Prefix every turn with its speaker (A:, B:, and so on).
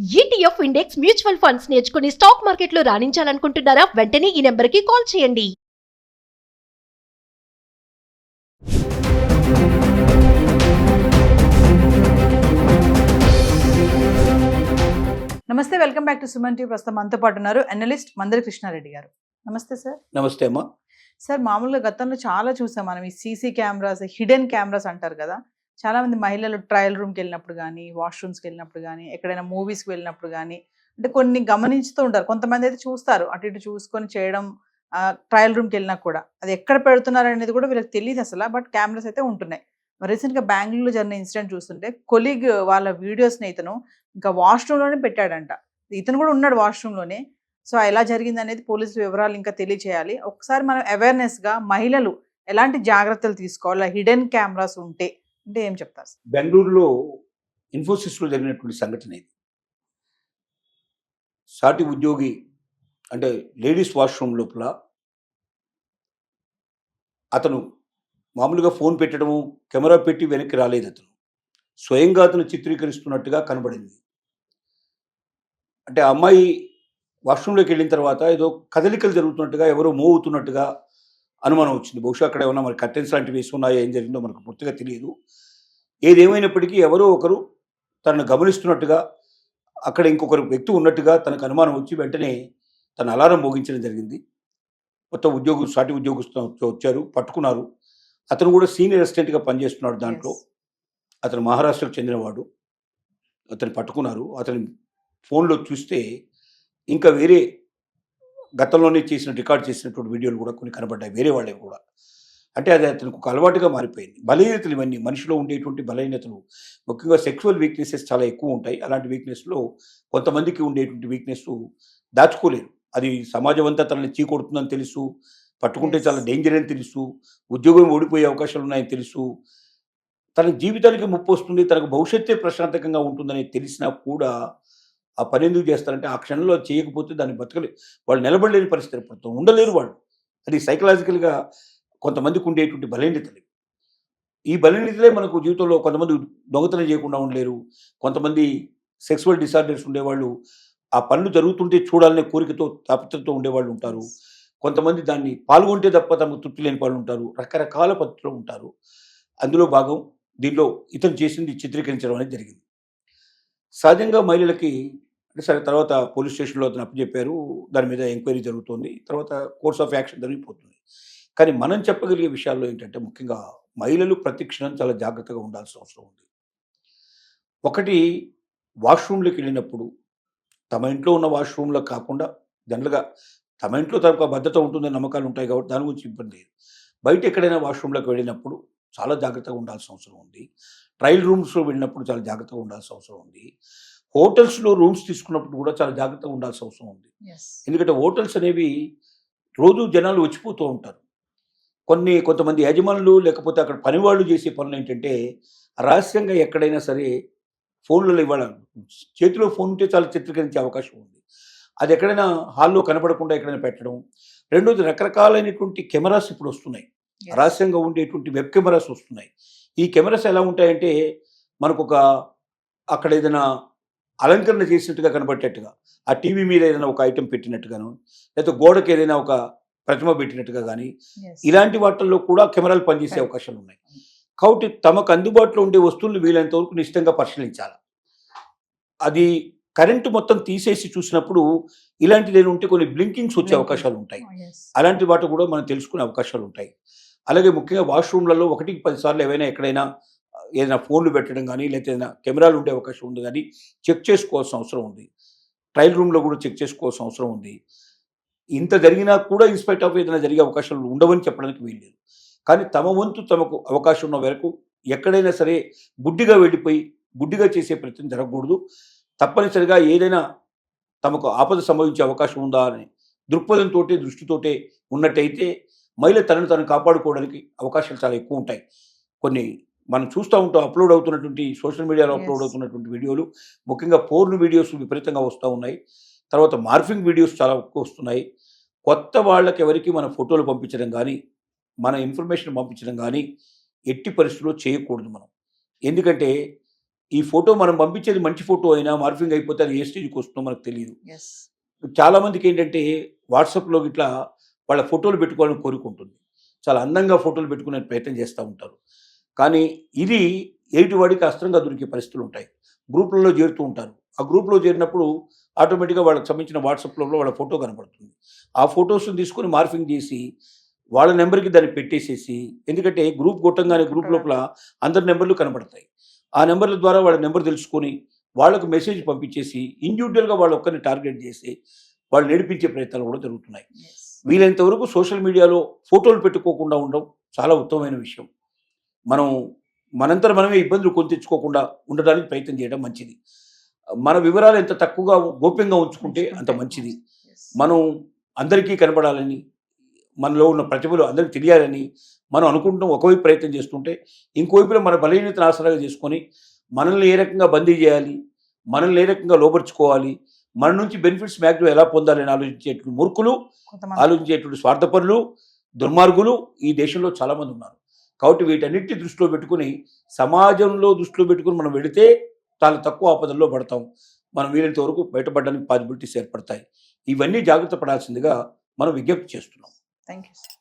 A: ETF index mutual funds నేర్చుకుని stock మార్కెట్లో రాణించాలనుకుంటున్నారా? వెంటనే ఈ నెంబర్కి కాల్ చేయండి.
B: నమస్తే, welcome back to Suman TV. ప్రస్తుతం మనతో పాటు ఉన్నారు అనలిస్ట్ మందరి కృష్ణారెడ్డి గారు. నమస్తే సార్.
C: నమస్తే అమ్మా.
B: సార్, మామూలుగా గతంలో చాలా చూసాం మనం ఈ సీసీ కెమెరాస్, హిడెన్ కెమెరాస్ అంటారు కదా. చాలా మంది మహిళలు ట్రయల్ రూమ్కి వెళ్ళినప్పుడు కానీ, వాష్రూమ్స్కి వెళ్ళినప్పుడు కానీ, ఎక్కడైనా మూవీస్కి వెళ్ళినప్పుడు కానీ, అంటే కొన్ని గమనించుతూ ఉంటారు. కొంతమంది అయితే చూస్తారు, అటు ఇటు చూసుకొని చేయడం. ట్రయల్ రూమ్కి వెళ్ళినా కూడా అది ఎక్కడ పెడుతున్నారు అనేది కూడా వీళ్ళకి తెలియదు అసలు. బట్ కెమెరాస్ అయితే ఉంటున్నాయి. రీసెంట్గా బెంగళూరులో జరిగిన ఇన్సిడెంట్ చూస్తుంటే కొలీగ్ వాళ్ళ వీడియోస్ని ఇతను ఇంకా వాష్రూమ్లోనే పెట్టాడంట. ఇతను కూడా ఉన్నాడు వాష్రూమ్లోనే. సో ఎలా జరిగింది అనేది పోలీసులు వివరాలు ఇంకా తెలియచేయాలి. ఒకసారి మనం అవేర్నెస్గా మహిళలు ఎలాంటి జాగ్రత్తలు తీసుకోవాలి హిడెన్ కెమెరాస్ ఉంటే అంటే ఏం చెప్తారు?
C: బెంగళూరులో ఇన్ఫోసిస్లో జరిగినటువంటి సంఘటన ఇది. సాటి ఉద్యోగి అంటే లేడీస్ వాష్రూమ్ లోపల అతను మామూలుగా ఫోన్ పెట్టడము, కెమెరా పెట్టి వెనక్కి రాలేదు. అతను స్వయంగా అతను చిత్రీకరిస్తున్నట్టుగా కనబడింది. అంటే ఆ అమ్మాయి వాష్రూమ్లోకి వెళ్ళిన తర్వాత ఏదో కదలికలు జరుగుతున్నట్టుగా, ఎవరో మూవ్ అవుతున్నట్టుగా అనుమానం వచ్చింది. బహుశా అక్కడ ఏమన్నా మరి కర్టెన్స్ లాంటివి వేసుకున్నాయో ఏం జరిగిందో మనకు పూర్తిగా తెలియదు. ఏదేమైనప్పటికీ ఎవరో ఒకరు తనను గమనిస్తున్నట్టుగా, అక్కడ ఇంకొకరు వ్యక్తి ఉన్నట్టుగా తనకు అనుమానం వచ్చి వెంటనే తన అలారం మోగించడం జరిగింది. మొత్తం సాటి ఉద్యోగస్తులు వచ్చారు, పట్టుకున్నారు. అతను కూడా సీనియర్ అసిస్టెంట్గా పనిచేస్తున్నాడు దాంట్లో. అతను మహారాష్ట్రకు చెందినవాడు. అతను పట్టుకున్నారు. అతని ఫోన్లో చూస్తే ఇంకా వేరే గతంలోనే రికార్డ్ చేసినటువంటి వీడియోలు కూడా కొన్ని కనబడ్డాయి, వేరే వాళ్ళవి కూడా. అంటే అది అతనికి ఒక అలవాటుగా మారిపోయింది. బలహీనతలు ఇవన్నీ మనిషిలో ఉండేటువంటి బలహీనతలు, ముఖ్యంగా సెక్సువల్ వీక్నెసెస్ చాలా ఎక్కువ ఉంటాయి. అలాంటి వీక్నెస్లో కొంతమందికి ఉండేటువంటి వీక్నెస్ దాచుకోలేరు. అది సమాజం అంతా తనని చీకొడుతుందని తెలుసు, పట్టుకుంటే చాలా డేంజర్ అని తెలుసు, ఉద్యోగం ఓడిపోయే అవకాశాలు ఉన్నాయని తెలుసు, తన జీవితానికి ముప్పు వస్తుంది, తనకు భవిష్యత్తే ప్రశాంతకంగా ఉంటుందని తెలిసినా కూడా ఆ పని ఎందుకు చేస్తారంటే ఆ క్షణంలో చేయకపోతే దాన్ని వాళ్ళు నిలబడలేని పరిస్థితి ఏర్పడుతుంది, ఉండలేరు వాళ్ళు. అది సైకలాజికల్గా కొంతమందికి ఉండేటువంటి బలహీనతలు. ఈ బలహీనతలే మనకు జీవితంలో కొంతమంది దొంగతనం చేయకుండా ఉండలేరు, కొంతమంది సెక్సువల్ డిసార్డర్స్ ఉండేవాళ్ళు ఆ పనులు జరుగుతుంటే చూడాలనే కోరికతో తాపత్రతో ఉండేవాళ్ళు ఉంటారు. కొంతమంది దాన్ని పాల్గొంటే తప్ప తమకు తృప్తి లేని వాళ్ళు ఉంటారు. రకరకాల పద్ధతిలో ఉంటారు. అందులో భాగం దీనిలో ఇతను చేసింది చిత్రీకరించడం అనేది జరిగింది. సహజంగా మహిళలకి అంటే సరే, తర్వాత పోలీస్ స్టేషన్లో అతను అప్పచెప్పారు, దాని మీద ఎంక్వైరీ జరుగుతుంది, తర్వాత కోర్స్ ఆఫ్ యాక్షన్ జరిగిపోతుంది. కానీ మనం చెప్పగలిగే విషయాల్లో ఏంటంటే ముఖ్యంగా మహిళలు ప్రతి క్షణం చాలా జాగ్రత్తగా ఉండాల్సిన అవసరం ఉంది. ఒకటి, వాష్రూమ్లోకి వెళ్ళినప్పుడు తమ ఇంట్లో ఉన్న వాష్రూమ్లో కాకుండా జనరల్గా తమ ఇంట్లో తనకు భద్రత ఉంటుందని నమ్మకాలు ఉంటాయి కాబట్టి దాని గురించి ఇబ్బంది లేదు. బయట ఎక్కడైనా వాష్రూమ్లోకి వెళ్ళినప్పుడు చాలా జాగ్రత్తగా ఉండాల్సిన అవసరం ఉంది. ట్రయల్ రూమ్స్లో వెళ్ళినప్పుడు చాలా జాగ్రత్తగా ఉండాల్సిన అవసరం ఉంది. హోటల్స్లో రూమ్స్ తీసుకున్నప్పుడు కూడా చాలా జాగ్రత్తగా ఉండాల్సిన అవసరం ఉంది. ఎందుకంటే హోటల్స్ అనేవి రోజు జనాలు వచ్చిపోతూ ఉంటారు. కొంతమంది యజమానులు లేకపోతే అక్కడ పనివాళ్ళు చేసే పనులు ఏంటంటే రహస్యంగా ఎక్కడైనా సరే ఫోన్లలో ఇవ్వాలి, చేతిలో ఫోన్ ఉంటే చాలా చిత్రీకరించే అవకాశం ఉంది. అది ఎక్కడైనా హాల్లో కనపడకుండా ఎక్కడైనా పెట్టడం. రెండోది, రకరకాలైనటువంటి కెమెరాస్ ఇప్పుడు వస్తున్నాయి, రహస్యంగా ఉండేటువంటి వెబ్ కెమెరాస్ వస్తున్నాయి. ఈ కెమెరాస్ ఎలా ఉంటాయంటే మనకు అక్కడ ఏదైనా అలంకరణ చేసినట్టుగా కనబట్టేట్టుగా, ఆ టీవీ మీద ఏదైనా ఒక ఐటెం పెట్టినట్టుగాను, లేకపోతే గోడకి ఏదైనా ఒక ప్రతిమ పెట్టినట్టుగా కానీ, ఇలాంటి వాటిల్లో కూడా కెమెరాలు పనిచేసే అవకాశాలు ఉన్నాయి. కాబట్టి తమకు అందుబాటులో ఉండే వస్తువులను వీలైనంత వరకు నిశ్చితంగా పరిశీలించాలి. అది కరెంటు మొత్తం తీసేసి చూసినప్పుడు ఇలాంటిది ఉంటే కొన్ని బ్లింకింగ్స్ వచ్చే అవకాశాలు ఉంటాయి. అలాంటి వాటి కూడా మనం తెలుసుకునే అవకాశాలు ఉంటాయి. అలాగే ముఖ్యంగా వాష్రూమ్లలో 1-10 సార్లు ఎక్కడైనా ఏదైనా ఫోన్లు పెట్టడం కానీ, లేకపోతే ఏదైనా కెమెరాలు ఉండే అవకాశం ఉంది కానీ చెక్ చేసుకోవాల్సిన అవసరం ఉంది. ట్రయల్ రూమ్లో కూడా చెక్ చేసుకోవాల్సిన అవసరం ఉంది. ఇంత జరిగినా కూడా ఇన్స్పైట్ ఆఫ్ ఏదైనా జరిగే అవకాశాలు ఉండవని చెప్పడానికి వీల్లేదు. కానీ తమ వంతు తమకు అవకాశం ఉన్న వరకు ఎక్కడైనా సరే గుడ్డిగా వెళ్ళిపోయి గుడ్డిగా చేసే ప్రయత్నం జరగకూడదు. తప్పనిసరిగా ఏదైనా తమకు ఆపద సంభవించే అవకాశం ఉందా అని దృష్టితోటే ఉన్నట్టయితే మహిళ తనను తను కాపాడుకోవడానికి అవకాశాలు చాలా ఎక్కువ ఉంటాయి. కొన్ని మనం చూస్తూ ఉంటాం, అప్లోడ్ అవుతున్నటువంటి సోషల్ మీడియాలో అప్లోడ్ అవుతున్నటువంటి వీడియోలు, ముఖ్యంగా పోర్న్ వీడియోస్ విపరీతంగా వస్తూ ఉన్నాయి. తర్వాత మార్ఫింగ్ వీడియోస్ చాలా ఎక్కువ వస్తున్నాయి. కొత్త వాళ్ళకి ఎవరికి మన ఫోటోలు పంపించడం కానీ, మన ఇన్ఫర్మేషన్ పంపించడం కానీ ఎట్టి పరిస్థితుల్లో చేయకూడదు మనం. ఎందుకంటే ఈ ఫోటో మనం పంపించేది మంచి ఫోటో అయినా మార్ఫింగ్ అయిపోతే అది ఏ స్టేజ్కి వస్తుందో మనకు తెలియదు.
B: ఎస్.
C: చాలా మందికి ఏంటంటే వాట్సాప్లో ఇట్లా వాళ్ళ ఫోటోలు పెట్టుకోవాలని కోరుకుంటుంది. చాలా అందంగా ఫోటోలు పెట్టుకునే ప్రయత్నం చేస్తూ ఉంటారు. కానీ ఇది ఎదుటివాడికి అస్త్రంగా దొరికే పరిస్థితులు ఉంటాయి. గ్రూపులలో చేరుతూ ఉంటారు. ఆ గ్రూప్లో చేరినప్పుడు ఆటోమేటిక్గా వాళ్ళకి సంబంధించిన వాట్సాప్లో వాళ్ళ ఫోటో కనపడుతుంది. ఆ ఫొటోస్ని తీసుకొని మార్ఫింగ్ చేసి వాళ్ళ నెంబర్కి దాన్ని పెట్టేసేసి, ఎందుకంటే గ్రూప్ కొట్టంగానే గ్రూప్ లోపల అందరి నెంబర్లు కనబడతాయి. ఆ నెంబర్ల ద్వారా వాళ్ళ నెంబర్ తెలుసుకొని వాళ్ళకు మెసేజ్ పంపించేసి ఇండివిజువల్గా వాళ్ళ ఒక్కరిని టార్గెట్ చేసి వాళ్ళు నడిపించే ప్రయత్నాలు కూడా జరుగుతున్నాయి.
B: ఎస్.
C: వీలైనంత వరకు సోషల్ మీడియాలో ఫోటోలు పెట్టుకోకుండా ఉండడం చాలా ఉత్తమమైన విషయం. మనం మనంతట మనమే ఇబ్బందులు కొని తెచ్చుకోకుండా ఉండడానికి ప్రయత్నం చేయడం మంచిది. మన వివరాలు ఎంత తక్కువగా గోప్యంగా ఉంచుకుంటే అంత మంచిది.
B: ఎస్.
C: మనం అందరికీ కనబడాలని, మనలో ఉన్న ప్రతిభలు అందరికీ తెలియాలని మనం అనుకుంటాం. ఒకవైపు ప్రయత్నం చేస్తుంటే ఇంకోవైపులో మన బలహీనతను ఆసరాగా చేసుకొని మనల్ని ఏ రకంగా బందీ చేయాలి, మనల్ని ఏ రకంగా లోపరుచుకోవాలి, మన నుంచి బెనిఫిట్స్ మ్యాక్సిమం ఎలా పొందాలని ఆలోచించేటువంటి మూర్ఖులు,
B: కొంతమంది
C: ఆలోచించేటువంటి స్వార్థపరులు, దుర్మార్గులు ఈ దేశంలో చాలామంది ఉన్నారు. కాబట్టి వీటన్నిటిని దృష్టిలో పెట్టుకుని సమాజంలో దృష్టిలో పెట్టుకుని మనం వెళితే చాలా తక్కువ ఆపదల్లో పడతాం. మనం వీలైనంత వరకు బయటపడడానికి పాసిబిలిటీస్ ఏర్పడతాయి. ఇవన్నీ జాగ్రత్త పడాల్సిందిగా మనం విజ్ఞప్తి చేస్తున్నాం.
B: Thank you.